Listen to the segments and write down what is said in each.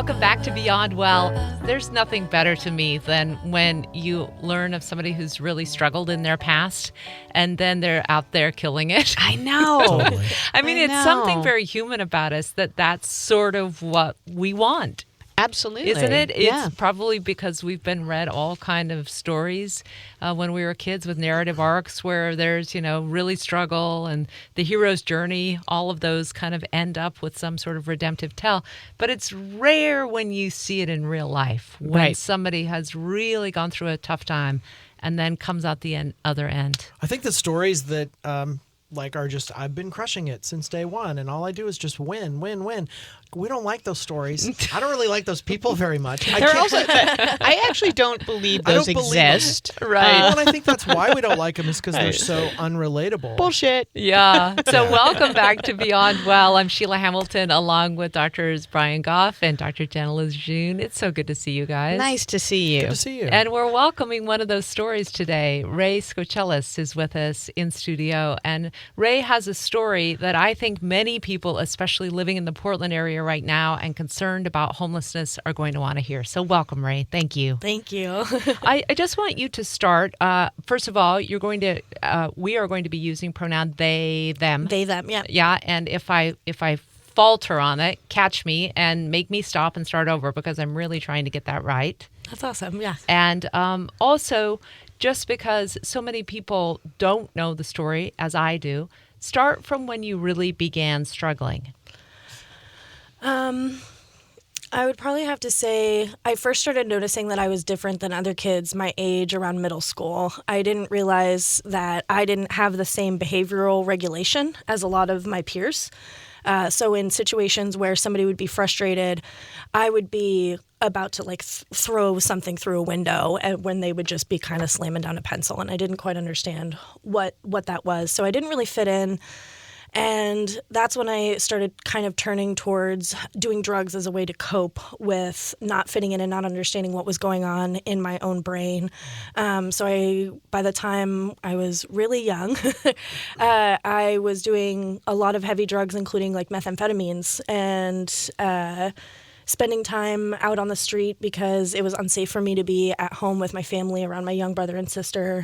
welcome back to Beyond Well. There's nothing better to me than when you learn of somebody who's really struggled in their past and then they're out there killing it. I know. Totally. I mean, it's something very human about us that's sort of what we want. Absolutely. Isn't it? Yeah. It's probably because we've been read all kind of stories when we were kids with narrative arcs where there's, really struggle and the hero's journey. All of those kind of end up with some sort of redemptive tale. But it's rare when you see it in real life, when somebody has really gone through a tough time and then comes out the other end. I think the stories that are just, I've been crushing it since day one and all I do is just win, win, win. We don't like those stories. I don't really like those people very much. I actually don't believe those exist. Right. Well, and I think that's why we don't like them is because they're so unrelatable. Bullshit. Yeah. So welcome back to Beyond Well. I'm Sheila Hamilton along with Drs. Brian Goff and Dr. Jenna Lejeune. It's so good to see you guys. Nice to see you. Good to see you. And we're welcoming one of those stories today. Rei Scozylakas is with us in studio. And Rei has a story that I think many people, especially living in the Portland area right now and concerned about homelessness, are going to want to hear. So welcome, Rei. Thank you. Thank you. I just want you to start. First of all, we are going to be using pronoun they, them. They, them, yeah. Yeah, and if I falter on it, catch me and make me stop and start over because I'm really trying to get that right. That's awesome, yeah. And also, just because so many people don't know the story as I do, start from when you really began struggling. I would probably have to say I first started noticing that I was different than other kids my age around middle school. I didn't realize that I didn't have the same behavioral regulation as a lot of my peers. So in situations where somebody would be frustrated, I would be about to throw something through a window and when they would just be kind of slamming down a pencil. And I didn't quite understand what that was. So I didn't really fit in. And that's when I started kind of turning towards doing drugs as a way to cope with not fitting in and not understanding what was going on in my own brain. So by the time I was really young, I was doing a lot of heavy drugs, including methamphetamines and spending time out on the street because it was unsafe for me to be at home with my family around my young brother and sister.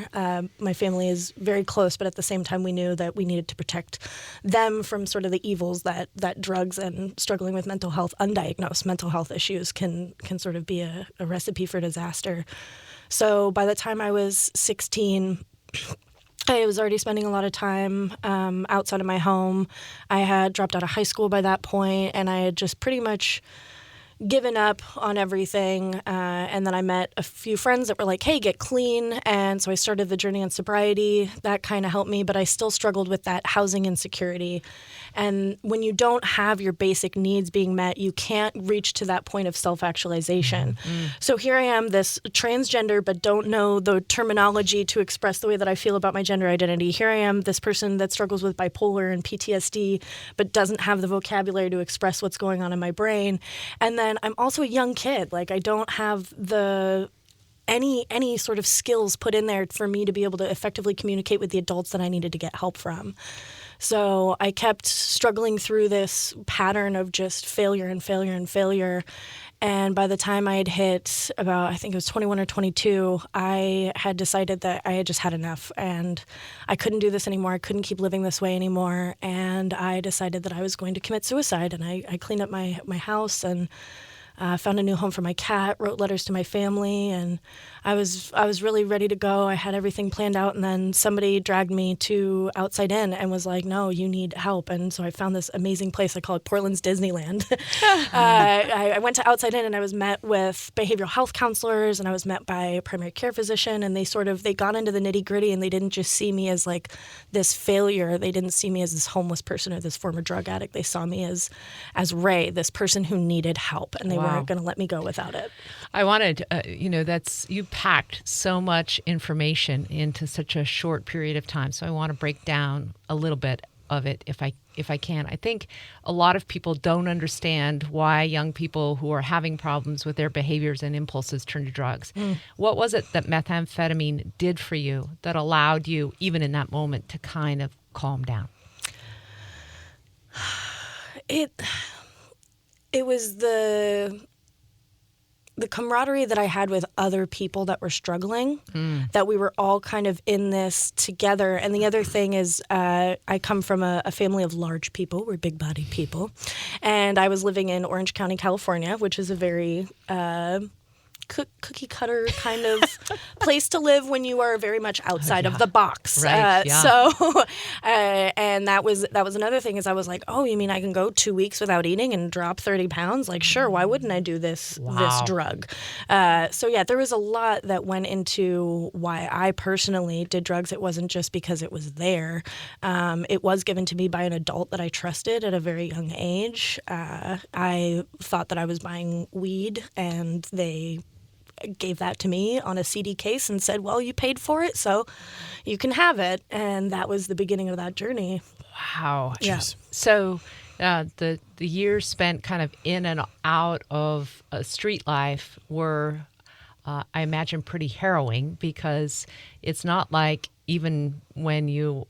My family is very close, but at the same time we knew that we needed to protect them from sort of the evils that drugs and struggling with mental health, undiagnosed mental health issues can sort of be a recipe for disaster. So by the time I was 16, I was already spending a lot of time outside of my home. I had dropped out of high school by that point, and I had just pretty much given up on everything. And then I met a few friends that were like, hey, get clean. And so I started the journey on sobriety. That kind of helped me, but I still struggled with that housing insecurity. And when you don't have your basic needs being met, you can't reach to that point of self-actualization. Mm-hmm. So here I am, this transgender, but don't know the terminology to express the way that I feel about my gender identity. Here I am, this person that struggles with bipolar and PTSD, but doesn't have the vocabulary to express what's going on in my brain. And then I'm also a young kid. I don't have any sort of skills put in there for me to be able to effectively communicate with the adults that I needed to get help from. So I kept struggling through this pattern of just failure and failure and failure. And by the time I had hit about, I think it was 21 or 22, I had decided that I had just had enough and I couldn't do this anymore. I couldn't keep living this way anymore. And I decided that I was going to commit suicide. And I cleaned up my house and found a new home for my cat, wrote letters to my family, and I was really ready to go. I had everything planned out, and then somebody dragged me to Outside In and was like, no, you need help. And so I found this amazing place. I call it Portland's Disneyland. I went to Outside In, and I was met with behavioral health counselors, and I was met by a primary care physician, and they got into the nitty-gritty, and they didn't just see me as this failure. They didn't see me as this homeless person or this former drug addict. They saw me as Rei, this person who needed help, and they weren't going to let me go without it. I wanted, you packed so much information into such a short period of time. So I want to break down a little bit of it if I can. I think a lot of people don't understand why young people who are having problems with their behaviors and impulses turn to drugs. What was it that methamphetamine did for you that allowed you, even in that moment, to kind of calm down? It was the the camaraderie that I had with other people that were struggling, that we were all kind of in this together. And the other thing is I come from a family of large people. We're big-bodied people. And I was living in Orange County, California, which is a very cookie cutter kind of place to live when you are very much outside of the box. Right, And that was another thing is I was like, oh, you mean I can go 2 weeks without eating and drop 30 pounds? Like, sure, why wouldn't I do this drug? There was a lot that went into why I personally did drugs. It wasn't just because it was there. It was given to me by an adult that I trusted at a very young age. I thought that I was buying weed, and they gave that to me on a CD case and said, well, you paid for it, so you can have it. And that was the beginning of that journey. Wow. Yeah. So the years spent kind of in and out of street life were, I imagine, pretty harrowing, because it's not like even when you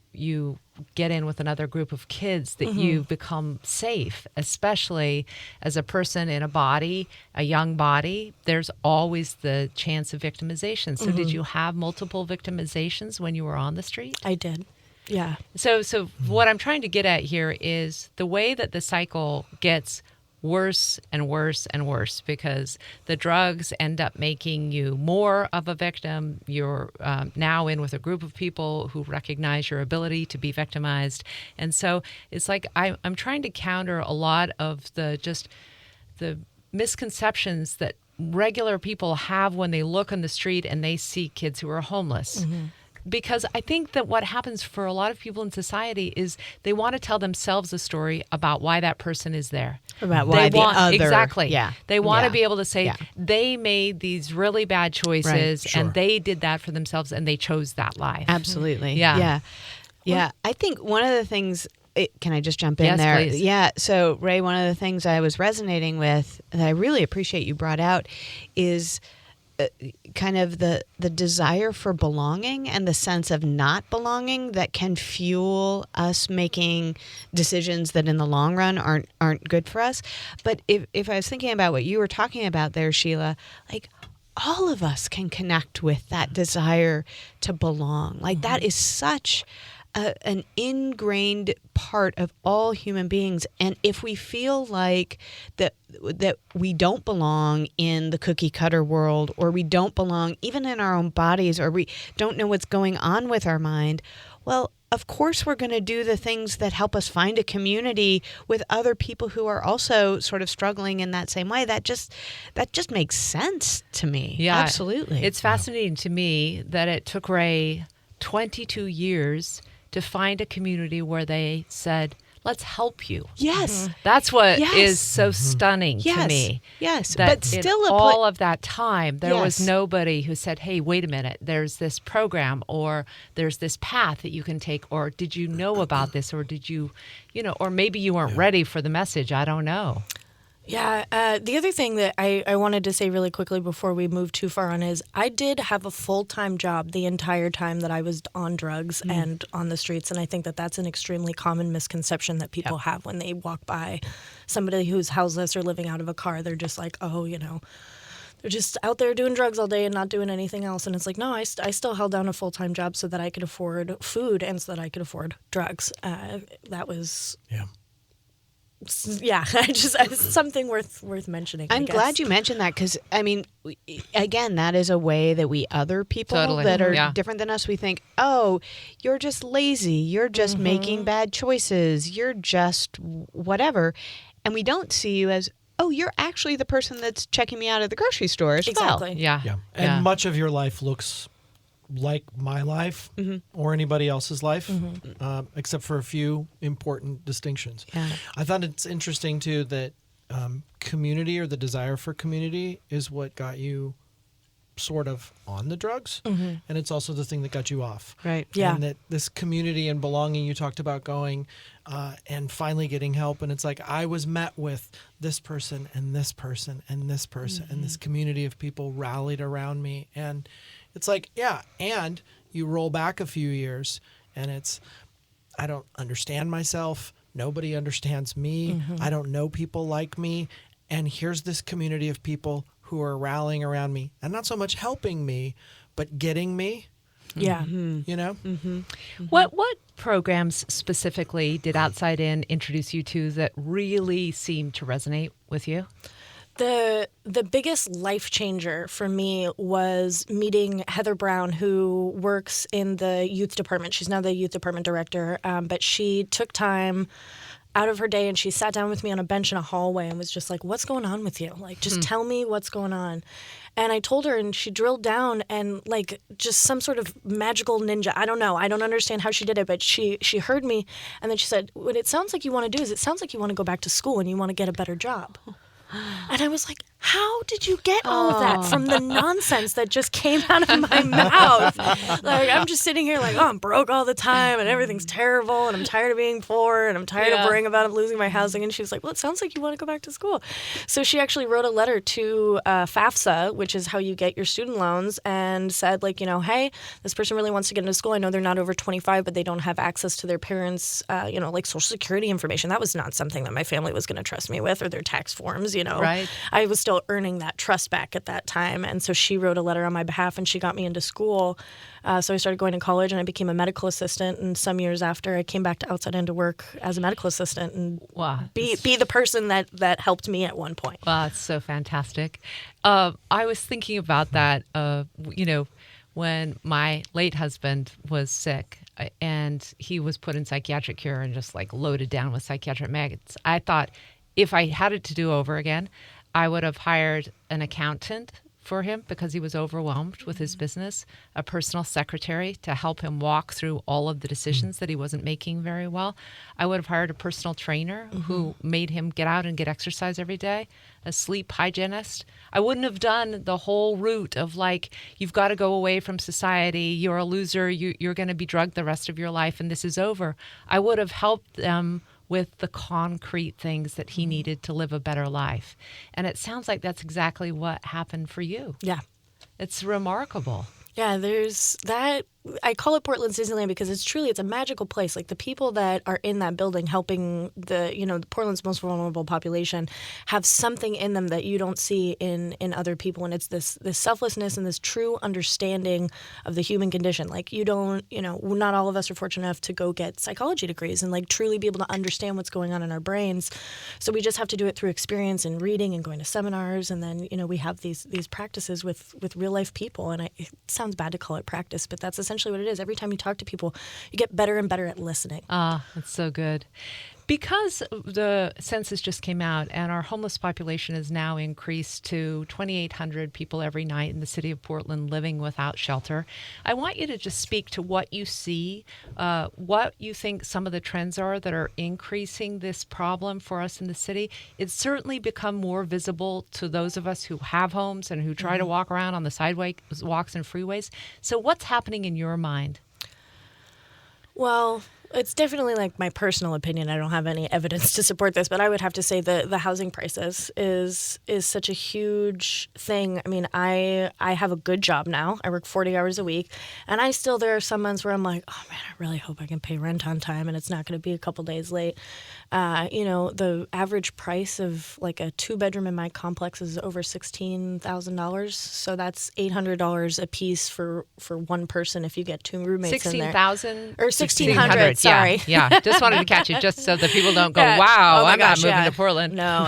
get in with another group of kids that you become safe, especially as a person in a body, a young body. There's always the chance of victimization. So did you have multiple victimizations when you were on the street? I did. Yeah. So what I'm trying to get at here is the way that the cycle gets worse and worse and worse, because the drugs end up making you more of a victim. You're now in with a group of people who recognize your ability to be victimized. And so it's like I'm trying to counter a lot of the misconceptions that regular people have when they look on the street and they see kids who are homeless. Because I think that what happens for a lot of people in society is they want to tell themselves a story about why that person is there. About why the other. Exactly. Yeah. They want to be able to say they made these really bad choices, Right. Sure. and they did that for themselves, and they chose that life. Absolutely. Yeah. Yeah. I think one of the things, can I just jump in Yes, there? please. Yeah. So, Ray, one of the things I was resonating with that I really appreciate you brought out is kind of the desire for belonging and the sense of not belonging that can fuel us making decisions that in the long run aren't good for us. But if I was thinking about what you were talking about there, Sheila, like all of us can connect with that desire to belong. Like that is such an ingrained part of all human beings. And if we feel like that we don't belong in the cookie cutter world, or we don't belong even in our own bodies, or we don't know what's going on with our mind, well, of course we're going to do the things that help us find a community with other people who are also sort of struggling in that same way. That just makes sense to me. Yeah. Absolutely. It's fascinating to me that it took Ray 22 years to find a community where they said, let's help you. Yes. That's what Yes. is so stunning to Yes. me. Yes. That But still in all of that time, there was Yes. nobody who said, hey, wait a minute, there's this program, or there's this path that you can take, or did you know about this, or did you, or maybe you weren't ready for the message. I don't know. Yeah. The other thing that I wanted to say really quickly before we move too far on is I did have a full-time job the entire time that I was on drugs and on the streets. And I think that that's an extremely common misconception that people have when they walk by somebody who's houseless or living out of a car. They're just like, oh, they're just out there doing drugs all day and not doing anything else. And it's like, no, I still held down a full-time job so that I could afford food and so that I could afford drugs. That was... Yeah, it's something worth mentioning. I'm glad you mentioned that, because, I mean, again, that is a way that we other people that are different than us, we think, oh, you're just lazy. You're just making bad choices. You're just whatever. And we don't see you as, oh, you're actually the person that's checking me out at the grocery store as Exactly. well. Yeah. And much of your life looks like my life or anybody else's life, except for a few important distinctions. Yeah. I thought it's interesting, too, that community, or the desire for community, is what got you sort of on the drugs. And it's also the thing that got you off. Right. Yeah. And that this community and belonging, you talked about going and finally getting help. And it's like, I was met with this person and this person and this person, and this community of people rallied around me. And it's like, and you roll back a few years and it's, I don't understand myself. Nobody understands me. I don't know people like me. And here's this community of people who are rallying around me and not so much helping me, but getting me, Yeah. you know? What programs specifically did Outside In introduce you to that really seemed to resonate with you? The biggest life changer for me was meeting Heather Brown, who works in the youth department. She's now the youth department director, but she took time out of her day and she sat down with me on a bench in a hallway and was just like, "What's going on with you? Like, just tell me what's going on." And I told her, and she drilled down, and like just some sort of magical ninja. I don't know. I don't understand how she did it, but she heard me, and then she said, "What it sounds like you want to do is it sounds like you want to go back to school and you want to get a better job." And I was like, how did you get all of that from the nonsense that just came out of my mouth? Like, I'm just sitting here like, oh, I'm broke all the time and everything's terrible and I'm tired of being poor and I'm tired of worrying about losing my housing. And she was like, well, it sounds like you want to go back to school. So she actually wrote a letter to FAFSA, which is how you get your student loans, and said, like, you know, hey, this person really wants to get into school. I know they're not over 25, but they don't have access to their parents', like Social Security information. That was not something that my family was going to trust me with, or their tax forms, you know. Right. I was still earning that trust back at that time. And so she wrote a letter on my behalf and she got me into school. So I started going to college and I became a medical assistant. And some years after, I came back to Outside In to work as a medical assistant and be the person that helped me at one point. Wow, it's so fantastic. I was thinking about that, when my late husband was sick and he was put in psychiatric care and just like loaded down with psychiatric meds. I thought if I had it to do over again, I would have hired an accountant for him because he was overwhelmed with his business, a personal secretary to help him walk through all of the decisions that he wasn't making very well. I would have hired a personal trainer who made him get out and get exercise every day, a sleep hygienist. I wouldn't have done the whole route of like, you've got to go away from society, you're a loser, you're going to be drugged the rest of your life and this is over. I would have helped them with the concrete things that he needed to live a better life. And it sounds like that's exactly what happened for you. Yeah. It's remarkable. Yeah, there's that. I call it Portland's Disneyland because it's a magical place. Like the people that are in that building helping the Portland's most vulnerable population have something in them that you don't see in other people. And it's this selflessness and this true understanding of the human condition. Like not all of us are fortunate enough to go get psychology degrees and like truly be able to understand what's going on in our brains. So we just have to do it through experience and reading and going to seminars. And then, we have these practices with real life people. And it sounds bad to call it practice, but that's essentially what it is. Every time you talk to people, you get better and better at listening. That's so good. Because the census just came out and our homeless population is now increased to 2,800 people every night in the city of Portland living without shelter, I want you to just speak to what you see, what you think some of the trends are that are increasing this problem for us in the city. It's certainly become more visible to those of us who have homes and who try to walk around on the sidewalks and freeways. So what's happening in your mind? Well, it's definitely like my personal opinion. I don't have any evidence to support this, but I would have to say the housing crisis is such a huge thing. I mean, I have a good job now. I work 40 hours a week, and there are some months where I'm like, oh man, I really hope I can pay rent on time and it's not going to be a couple days late. The average price of like a 2-bedroom in my complex is over $16,000. So that's $800 a piece for one person if you get 2 roommates in there. 16,000 or 1,600. Sorry. Yeah. Just wanted to catch it just so that people don't go, wow, I'm not moving to Portland. No.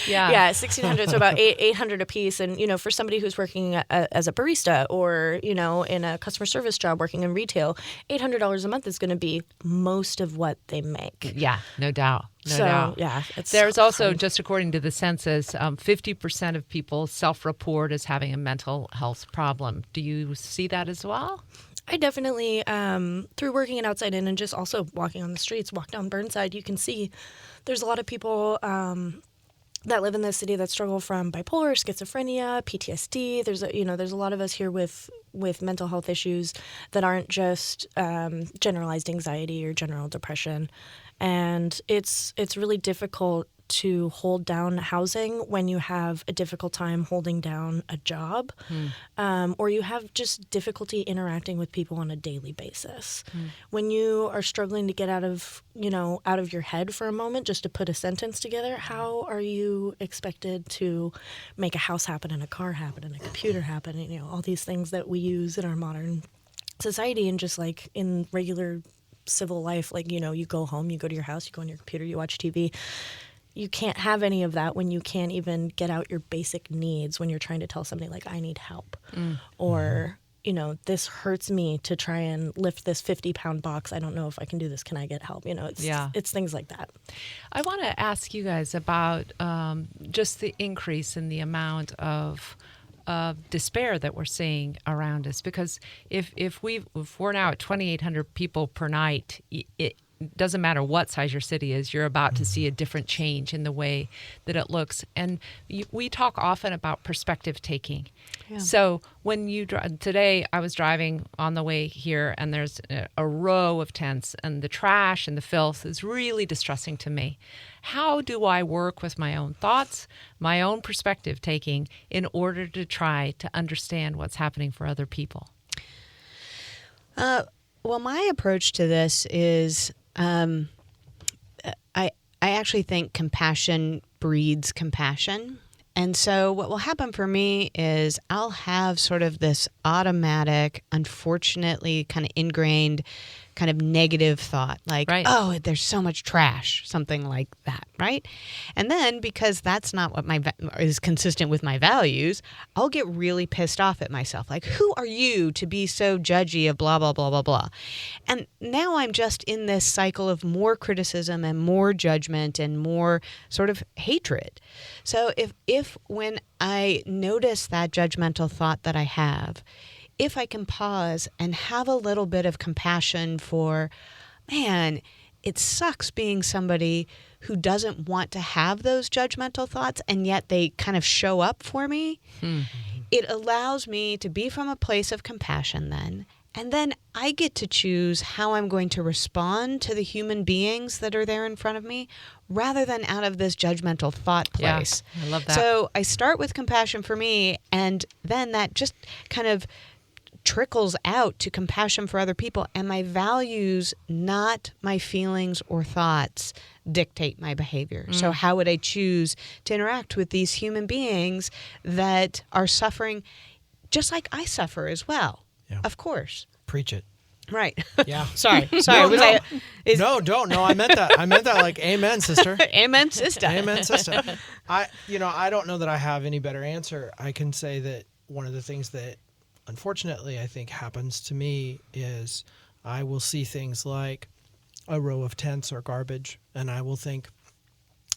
Yeah, 1,600. So about $800 a piece. And, for somebody who's working as a barista or, in a customer service job working in retail, $800 a month is going to be most of what they make. Yeah, no doubt. Yeah. There's also, just according to the census, 50% of people self-report as having a mental health problem. Do you see that as well? I definitely, through working at Outside In and just also walking on the streets, walk down Burnside, you can see there's a lot of people that live in the city that struggle from bipolar, schizophrenia, PTSD. There's a lot of us here with mental health issues that aren't just generalized anxiety or general depression. And it's really difficult to hold down housing when you have a difficult time holding down a job, or you have just difficulty interacting with people on a daily basis. When you are struggling to get out of your head for a moment just to put a sentence together, how are you expected to make a house happen and a car happen and a computer happen, and all these things that we use in our modern society and just like in regular civil life, like, you go home, you go to your house, you go on your computer, you watch TV. You can't have any of that when you can't even get out your basic needs when you're trying to tell somebody like, I need help, or, this hurts me to try and lift this 50-pound box. I don't know if I can do this. Can I get help? It's things like that. I want to ask you guys about just the increase in the amount of despair that we're seeing around us, because if we're now at 2,800 people per night, it doesn't matter what size your city is, you're about to see a different change in the way that it looks. And we talk often about perspective taking. Yeah. So when you today, I was driving on the way here, and there's a row of tents, and the trash and the filth is really distressing to me. How do I work with my own thoughts, my own perspective taking, in order to try to understand what's happening for other people? Well, my approach to this is I actually think compassion breeds compassion. And so what will happen for me is I'll have sort of this automatic, unfortunately kind of ingrained kind of negative thought, like, right. Oh, there's so much trash, something like that, right? And then because that's not what is consistent with my values, I'll get really pissed off at myself. Like, who are you to be so judgy of blah, blah, blah, blah, blah? And now I'm just in this cycle of more criticism and more judgment and more sort of hatred. So if when I notice that judgmental thought that I have, if I can pause and have a little bit of compassion for, man, it sucks being somebody who doesn't want to have those judgmental thoughts, and yet they kind of show up for me. It allows me to be from a place of compassion then. And then I get to choose how I'm going to respond to the human beings that are there in front of me, rather than out of this judgmental thought place. Yeah, I love that. So I start with compassion for me, and then that just kind of trickles out to compassion for other people, and my values, not my feelings or thoughts, dictate my behavior. So how would I choose to interact with these human beings that are suffering just like I suffer as well? Yeah. Of course. Preach it. Right. Yeah. Sorry. No, don't. No, I meant that. I meant that like, amen, sister. Amen, sister. Amen, sister. I don't know that I have any better answer. I can say that one of the things that unfortunately I think happens to me is I will see things like a row of tents or garbage, and I will think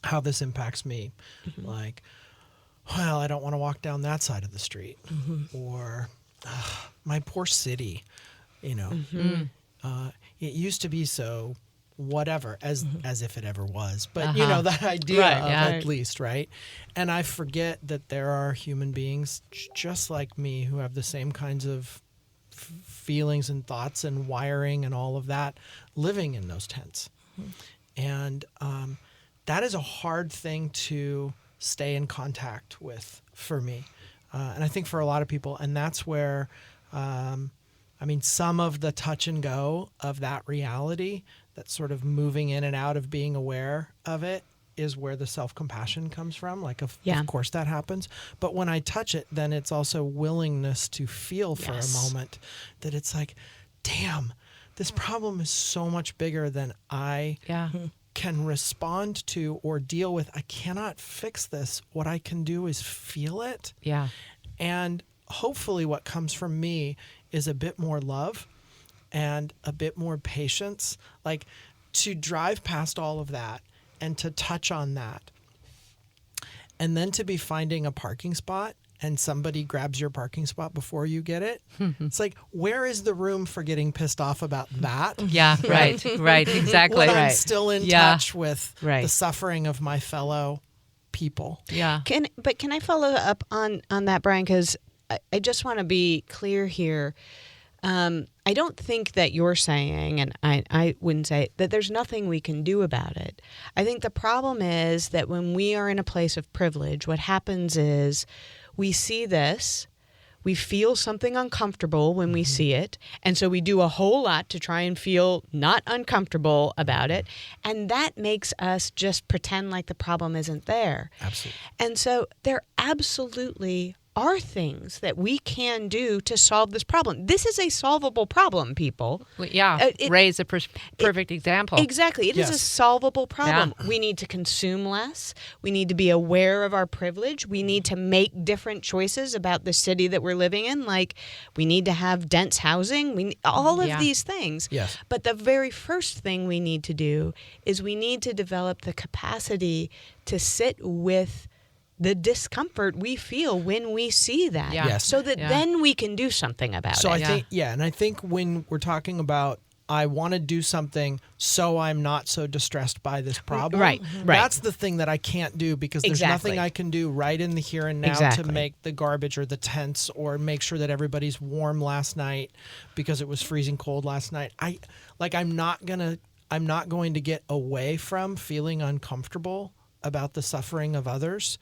how this impacts me. Like, well, I don't want to walk down that side of the street, or my poor city, it used to be so whatever, as if it ever was, but that idea at least, right? And I forget that there are human beings just like me who have the same kinds of feelings and thoughts and wiring and all of that living in those tents. And that is a hard thing to stay in contact with for me, and I think for a lot of people. And that's where some of the touch and go of that reality, that sort of moving in and out of being aware of it, is where the self-compassion comes from. Like, of course that happens. But when I touch it, then it's also willingness to feel for a moment that it's like, damn, this problem is so much bigger than I can respond to or deal with. I cannot fix this. What I can do is feel it. Yeah. And hopefully what comes from me is a bit more love and a bit more patience, like to drive past all of that and to touch on that. And then to be finding a parking spot and somebody grabs your parking spot before you get it. It's like, where is the room for getting pissed off about that? Yeah, right, exactly. When I'm still in touch with the suffering of my fellow people. Yeah. Can I follow up on that, Brian? Because I just want to be clear here. I don't think that you're saying, and I wouldn't say, that there's nothing we can do about it. I think the problem is that when we are in a place of privilege, what happens is we see this, we feel something uncomfortable when we see it, and so we do a whole lot to try and feel not uncomfortable about it, and that makes us just pretend like the problem isn't there. Absolutely. And so there absolutely are things that we can do to solve this problem. This is a solvable problem, people. Well, yeah, Ray's a perfect example. Exactly. It is a Yes. solvable problem. Yeah. We need to consume less. We need to be aware of our privilege. We need to make different choices about the city that we're living in. Like, we need to have dense housing. All of Yeah. these things. Yes. But the very first thing we need to do is we need to develop the capacity to sit with the discomfort we feel when we see that. Yeah. Yes. So that Yeah. then we can do something about So it. I think when we're talking about I want to do something so I'm not so distressed by this problem. Right, right. That's the thing that I can't do because there's Exactly. nothing I can do right in the here and now Exactly. to make the garbage or the tents or make sure that everybody's warm last night because it was freezing cold last night. I'm not going to get away from feeling uncomfortable about the suffering of others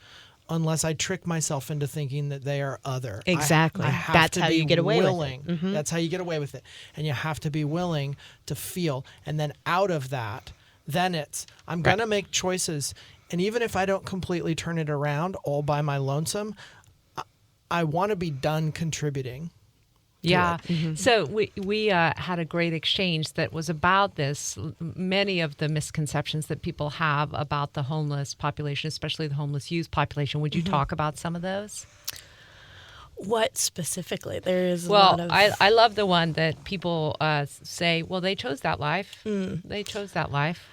unless I trick myself into thinking that they are other. Exactly. I have That's to how be you get away with it. willing. That's how you get away with it. And you have to be willing to feel. And then out of that, then I'm going to make choices. And even if I don't completely turn it around all by my lonesome, I want to be done contributing. Yeah. So we had a great exchange that was about this. Many of the misconceptions that people have about the homeless population, especially the homeless youth population. Would you talk about some of those? What specifically? There is a lot of... I love the one that people say, well, they chose that life. They chose that life.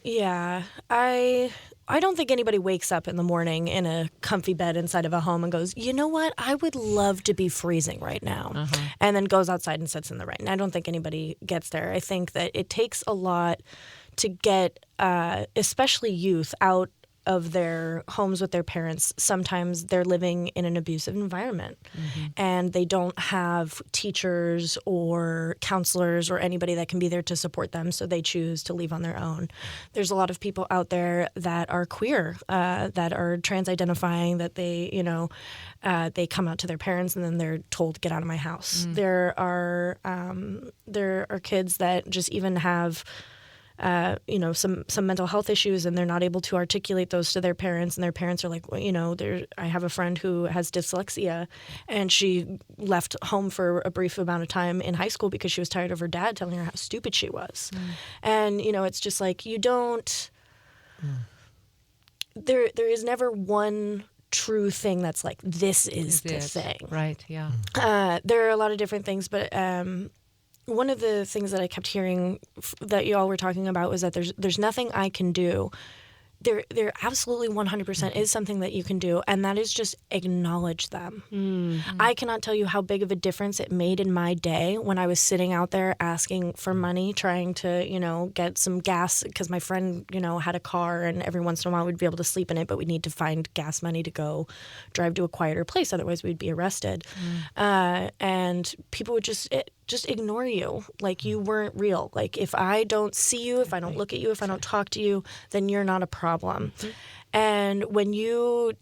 Yeah, I don't think anybody wakes up in the morning in a comfy bed inside of a home and goes, you know what, I would love to be freezing right now, and then goes outside and sits in the rain. I don't think anybody gets there. I think that it takes a lot to get, especially youth, out of their homes with their parents. Sometimes they're living in an abusive environment and they don't have teachers or counselors or anybody that can be there to support them, so they choose to leave on their own. There's a lot of people out there that are queer, that are trans-identifying, that they come out to their parents and then they're told, get out of my house. There are kids that just even have some mental health issues, and they're not able to articulate those to their parents, and their parents are like, well, I have a friend who has dyslexia, and she left home for a brief amount of time in high school because she was tired of her dad telling her how stupid she was. And it's just like, you don't there is never one true thing that's like, this is the thing. Right, yeah. There are a lot of different things, but one of the things that I kept hearing that you all were talking about was that there's nothing I can do. There absolutely 100% is something that you can do, and that is just acknowledge them. I cannot tell you how big of a difference it made in my day when I was sitting out there asking for money, trying to, get some gas, because my friend, had a car, and every once in a while we'd be able to sleep in it, but we'd need to find gas money to go drive to a quieter place, otherwise we'd be arrested. And people would just ignore you, like you weren't real. Like, if I don't see you, if I don't look at you, if I don't talk to you, then you're not a problem. And when you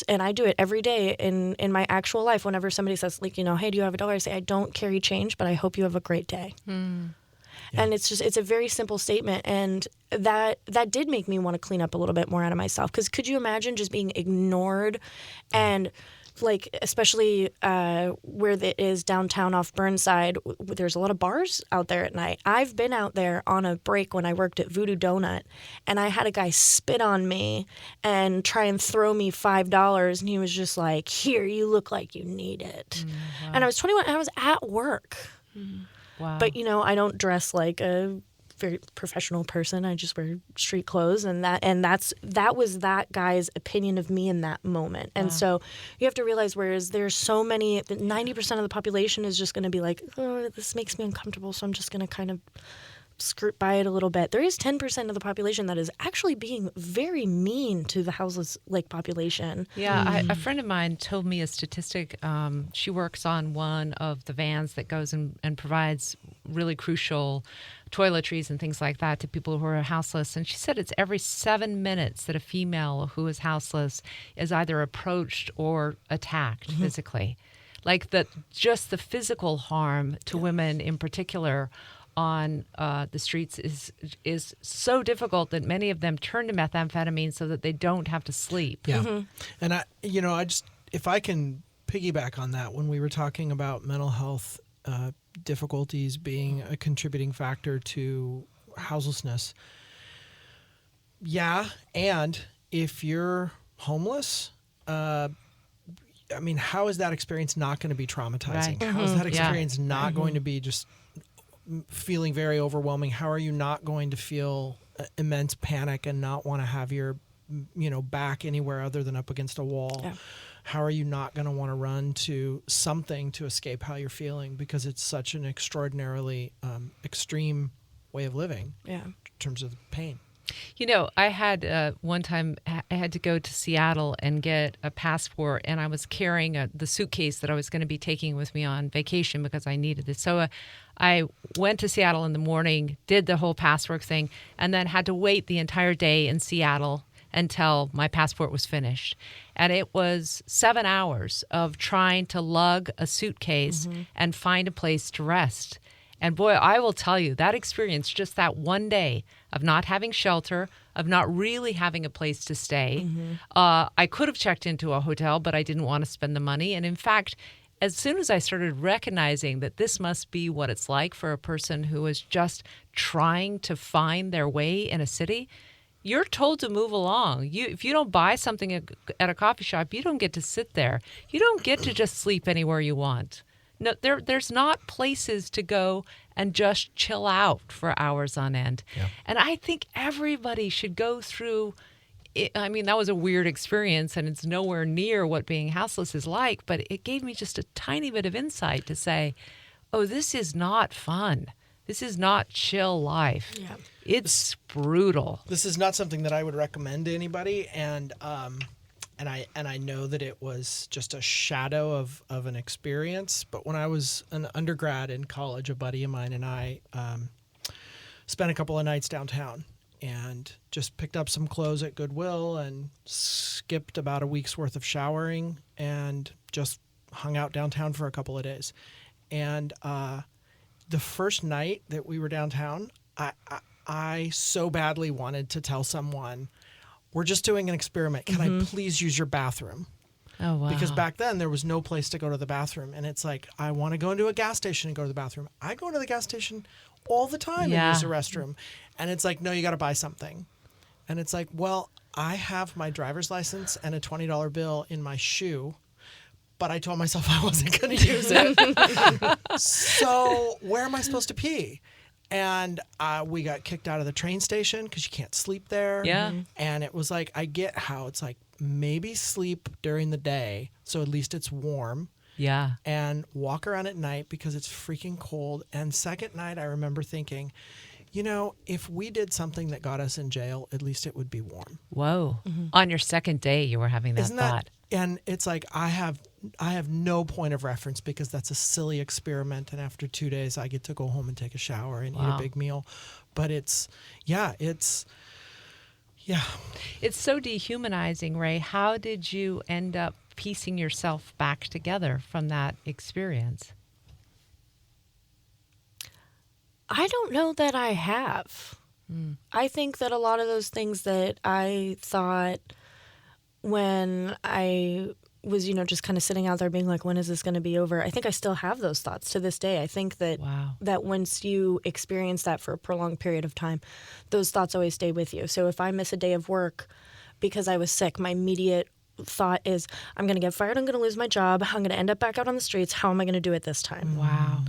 and I do it every day in my actual life, whenever somebody says, like, hey, do you have $1? I say, I don't carry change, but I hope you have a great day. Yeah. And it's a very simple statement. And that did make me want to clean up a little bit more out of myself. Because could you imagine just being ignored and, like, especially where it is downtown off Burnside, there's a lot of bars out there at night. I've been out there on a break when I worked at Voodoo Donut, and I had a guy spit on me and try and throw me $5, and he was just like, here, you look like you need it. Wow. And I was 21, and I was at work. Wow. But, I don't dress like a very professional person. I just wear street clothes, and that was that guy's opinion of me in that moment. And so you have to realize, whereas there's so many, 90% of the population is just going to be like, oh, this makes me uncomfortable, so I'm just going to kind of skirt by it a little bit. There is 10% of the population that is actually being very mean to the houseless lake population. Yeah, a friend of mine told me a statistic. She works on one of the vans that goes and provides really crucial toiletries and things like that to people who are houseless. And she said it's every 7 minutes that a female who is houseless is either approached or attacked physically. Like just the physical harm to women in particular on the streets is so difficult that many of them turn to methamphetamine so that they don't have to sleep. Yeah. And I just, if I can piggyback on that, when we were talking about mental health difficulties being a contributing factor to houselessness. Yeah. And if you're homeless, how is that experience not going to be traumatizing? Right. How is that experience not going to be just feeling very overwhelming? How are you not going to feel immense panic and not want to have your, back anywhere other than up against a wall? Yeah. How are you not going to want to run to something to escape how you're feeling? Because it's such an extraordinarily extreme way of living in terms of pain. I had one time I had to go to Seattle and get a passport, and I was carrying the suitcase that I was going to be taking with me on vacation because I needed it. So I went to Seattle in the morning, did the whole passport thing, and then had to wait the entire day in Seattle until my passport was finished. And it was 7 hours of trying to lug a suitcase and find a place to rest. And boy, I will tell you, that experience, just that one day of not having shelter, of not really having a place to stay. I could have checked into a hotel, but I didn't want to spend the money. And in fact, as soon as I started recognizing that this must be what it's like for a person who is just trying to find their way in a city, you're told to move along. If you don't buy something at a coffee shop, you don't get to sit there. You don't get to just sleep anywhere you want. No, there's not places to go and just chill out for hours on end. Yeah. And I think everybody should go through it. I mean, that was a weird experience, and it's nowhere near what being houseless is like, but it gave me just a tiny bit of insight to say, oh, this is not fun. This is not chill life. Yeah. It's brutal. This is not something that I would recommend to anybody, and I know that it was just a shadow of an experience. But when I was an undergrad in college, a buddy of mine and I spent a couple of nights downtown and just picked up some clothes at Goodwill and skipped about a week's worth of showering and just hung out downtown for a couple of days. And the first night that we were downtown, I so badly wanted to tell someone, we're just doing an experiment. Can I please use your bathroom? Oh, wow. Because back then there was no place to go to the bathroom. And it's like, I want to go into a gas station and go to the bathroom. I go to the gas station all the time and use the restroom. And it's like, no, you got to buy something. And it's like, well, I have my driver's license and a $20 bill in my shoe, but I told myself I wasn't going to use it. So where am I supposed to pee? And we got kicked out of the train station because you can't sleep there. Yeah. And it was like, I get how it's like, maybe sleep during the day so at least it's warm. Yeah. And walk around at night because it's freaking cold. And second night, I remember thinking, if we did something that got us in jail, at least it would be warm. Whoa. On your second day, you were having that thought. And it's like, I have no point of reference because that's a silly experiment. And after 2 days, I get to go home and take a shower and eat a big meal. But it's so dehumanizing, Ray. How did you end up piecing yourself back together from that experience? I don't know that I have. I think that a lot of those things that I thought when I was, just kind of sitting out there being like, when is this going to be over? I think I still have those thoughts to this day. I think that that once you experience that for a prolonged period of time, those thoughts always stay with you. So if I miss a day of work because I was sick, my immediate thought is, I'm going to get fired. I'm going to lose my job. I'm going to end up back out on the streets. How am I going to do it this time? Wow.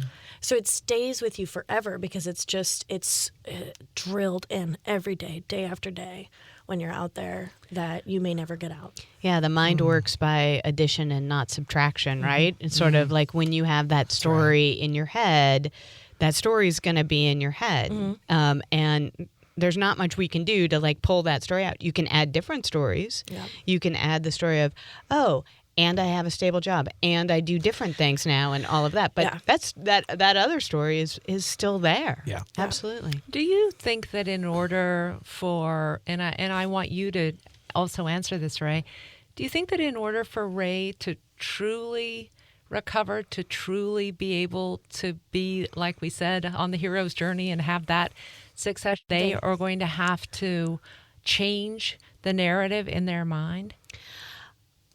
So it stays with you forever because it's drilled in every day, day after day. when you're out there that you may never get out. Yeah, the mind works by addition and not subtraction, right? It's sort of like when you have that story in your head, that story is going to be in your head. And there's not much we can do to like pull that story out. You can add different stories. Yeah. You can add the story of, oh, and I have a stable job, and I do different things now, and all of that. But that's that other story is still there. Yeah. Absolutely. Do you think that in order for, and I want you to also answer this, Ray, do you think that in order for Ray to truly recover, to truly be able to be, like we said, on the hero's journey and have that success, they are going to have to change the narrative in their mind?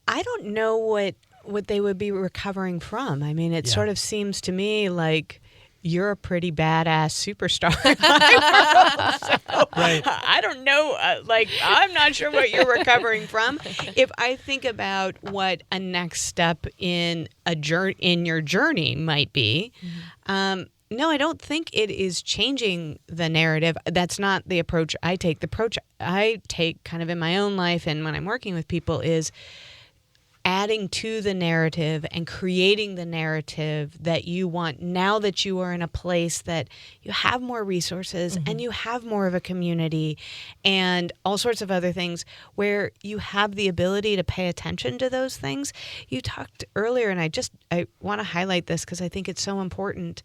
I don't know what they would be recovering from. I mean, it sort of seems to me like you're a pretty badass superstar. Right. I don't know. I'm not sure what you're recovering from. If I think about what a next step in your journey might be, no, I don't think it is changing the narrative. That's not the approach I take. The approach I take kind of in my own life and when I'm working with people is adding to the narrative and creating the narrative that you want now that you are in a place that you have more resources and you have more of a community and all sorts of other things where you have the ability to pay attention to those things. You talked earlier, and I want to highlight this because I think it's so important.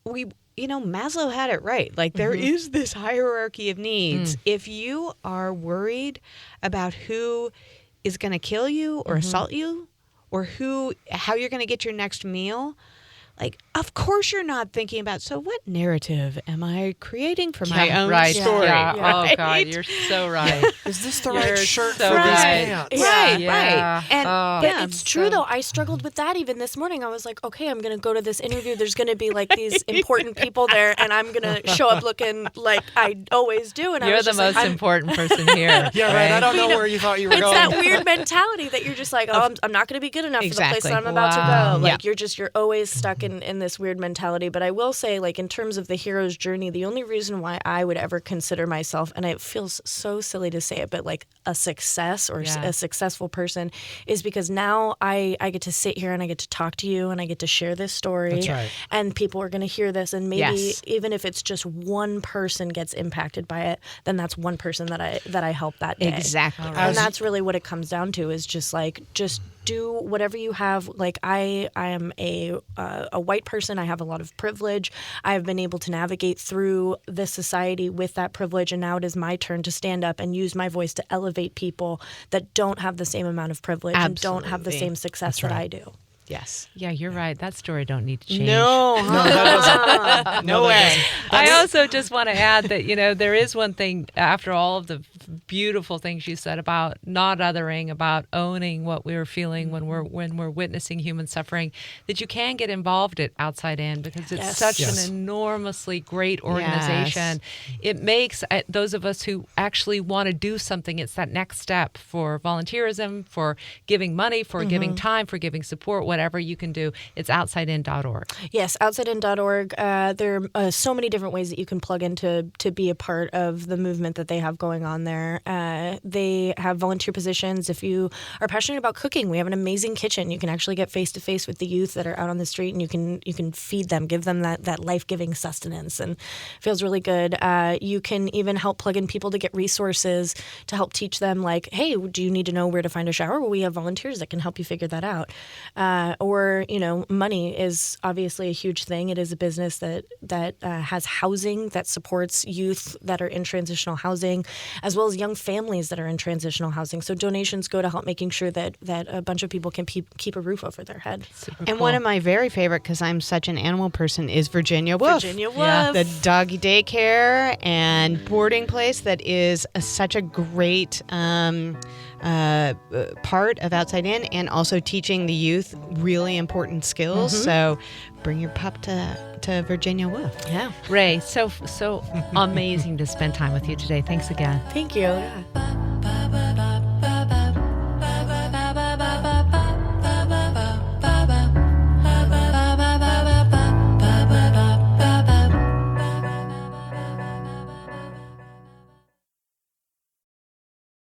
Maslow had it right. Like there is this hierarchy of needs. If you are worried about who is going to kill you or assault you or how you're going to get your next meal, like, of course you're not thinking about, so what narrative am I creating for my own story? Yeah. Right? Oh, God, you're so right. Is this the right shirt so for these right. pants? Right, Yeah. right. And But it's true, though. I struggled with that even this morning. I was like, okay, I'm going to go to this interview. There's going to be like these important people there, and I'm going to show up looking like I always do. And I You're was the just most important person here. Yeah, right. I don't know where you thought you were It's going. that weird mentality that you're just like, oh, I'm not going to be good enough for the place Exactly. that I'm about Wow. to go. Like you're always stuck in this weird mentality. But I will say, like, in terms of the hero's journey, the only reason why I would ever consider myself, and it feels so silly to say it, but like a success or a successful person is because now I get to sit here and I get to talk to you and I get to share this story. That's right. And people are going to hear this, and maybe even if it's just one person gets impacted by it, then that's one person that I help that day. Exactly. And that's really what it comes down to, is just do whatever you have. Like I am a white person. I have a lot of privilege. I have been able to navigate through this society with that privilege, and now it is my turn to stand up and use my voice to elevate people that don't have the same amount of privilege and don't have the same success that I do. Yes. Yeah, you're right. That story don't need to change. No. No way. I also just want to add that, there is one thing after all of the beautiful things you said about not othering, about owning what we're feeling when we're witnessing human suffering, that you can get involved at Outside In because it's such an enormously great organization. It makes those of us who actually want to do something, it's that next step for volunteerism, for giving money, for giving time, for giving support, whatever you can do. It's outsideinc.org. Yes, outsideinc.org. There are so many different ways that you can plug in to be a part of the movement that they have going on there. They have volunteer positions. If you are passionate about cooking, we have an amazing kitchen. You can actually get face-to-face with the youth that are out on the street, and you can feed them, give them that life-giving sustenance, and it feels really good. You can even help plug in people to get resources to help teach them, like, hey, do you need to know where to find a shower? Well, we have volunteers that can help you figure that out. Or, money is obviously a huge thing. It is a business that has housing that supports youth that are in transitional housing, as well as young families that are in transitional housing. So donations go to help making sure that a bunch of people can keep a roof over their head. And one of my very favorite, because I'm such an animal person, is Virginia Wolf. Virginia Wolf. Yeah. The doggy daycare and boarding place that is such a great part of Outside In, and also teaching the youth really important skills. So bring your pup to Virginia Wolf. Yeah. Ray, so amazing to spend time with you today. Thanks again. Thank you. Yeah.